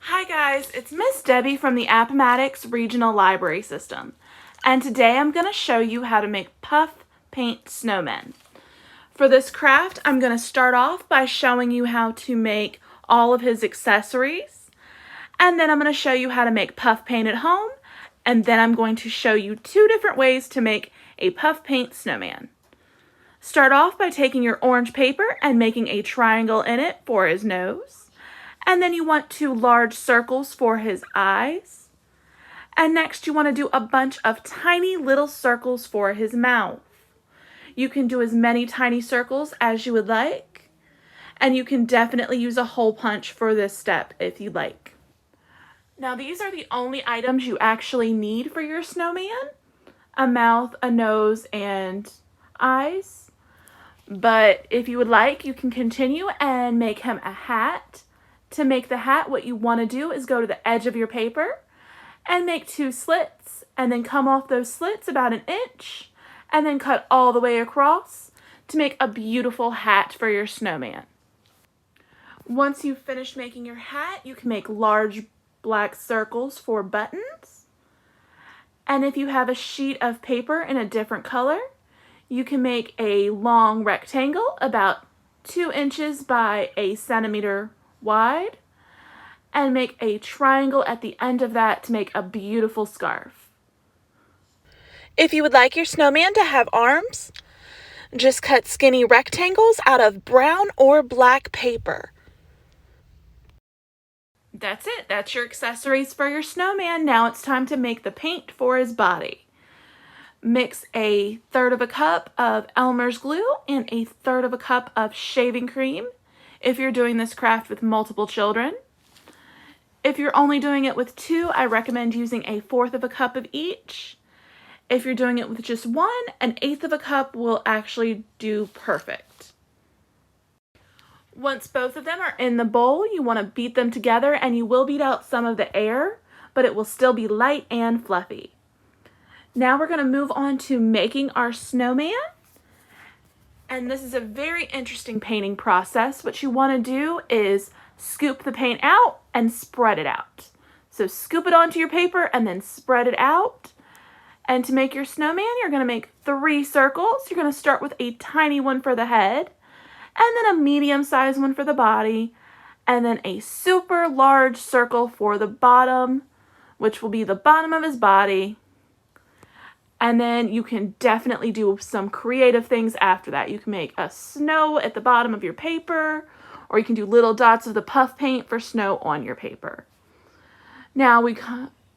Hi guys, it's Miss Debbie from the Appomattox Regional Library System, and today I'm going to show you how to make Puff Paint Snowmen. For this craft, I'm going to start off by showing you how to make all of his accessories, and then I'm going to show you how to make puff paint at home, and then I'm going to show you two different ways to make a Puff Paint Snowman. Start off by taking your orange paper and making a triangle in it for his nose. And then you want 2 large circles for his eyes. And next you want to do a bunch of tiny little circles for his mouth. You can do as many tiny circles as you would like. And you can definitely use a hole punch for this step if you like. Now these are the only items you actually need for your snowman. A mouth, a nose, and eyes. But if you would like, you can continue and make him a hat. To make the hat, what you want to do is go to the edge of your paper and make 2 slits, and then come off those slits about 1 inch, and then cut all the way across to make a beautiful hat for your snowman. Once you've finished making your hat, you can make large black circles for buttons. And if you have a sheet of paper in a different color, you can make a long rectangle about 2 inches by 1 centimeter wide, and make a triangle at the end of that to make a beautiful scarf. If you would like your snowman to have arms, just cut skinny rectangles out of brown or black paper. That's it. That's your accessories for your snowman. Now it's time to make the paint for his body. Mix 1/3 cup of Elmer's glue and 1/3 cup of shaving cream if you're doing this craft with multiple children. If you're only doing it with 2, I recommend using 1/4 cup of each. If you're doing it with just 1, 1/8 cup will actually do perfect. Once both of them are in the bowl, you want to beat them together, and you will beat out some of the air, but it will still be light and fluffy. Now we're going to move on to making our snowman. And this is a very interesting painting process. What you want to do is scoop the paint out and spread it out. So scoop it onto your paper and then spread it out. And to make your snowman, you're going to make 3 circles. You're going to start with a tiny one for the head, and then a medium-sized one for the body, and then a super large circle for the bottom, which will be the bottom of his body. And then you can definitely do some creative things after that. You can make a snow at the bottom of your paper, or you can do little dots of the puff paint for snow on your paper. Now we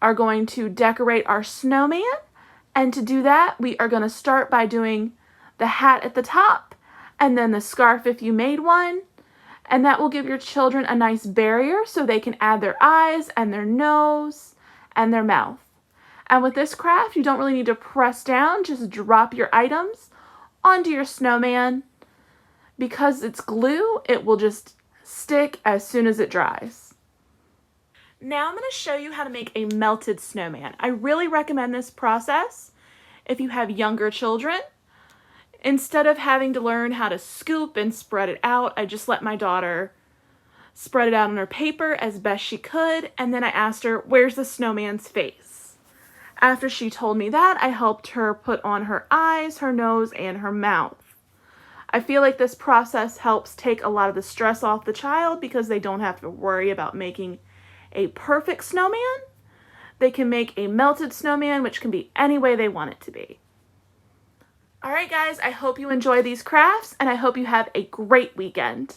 are going to decorate our snowman, and to do that, we are going to start by doing the hat at the top, and then the scarf if you made one, and that will give your children a nice barrier so they can add their eyes and their nose and their mouth. And with this craft, you don't really need to press down, just drop your items onto your snowman. Because it's glue, it will just stick as soon as it dries. Now I'm going to show you how to make a melted snowman. I really recommend this process if you have younger children. Instead of having to learn how to scoop and spread it out, I just let my daughter spread it out on her paper as best she could, and then I asked her, where's the snowman's face? After she told me that, I helped her put on her eyes, her nose, and her mouth. I feel like this process helps take a lot of the stress off the child because they don't have to worry about making a perfect snowman. They can make a melted snowman, which can be any way they want it to be. Alright guys, I hope you enjoy these crafts, and I hope you have a great weekend.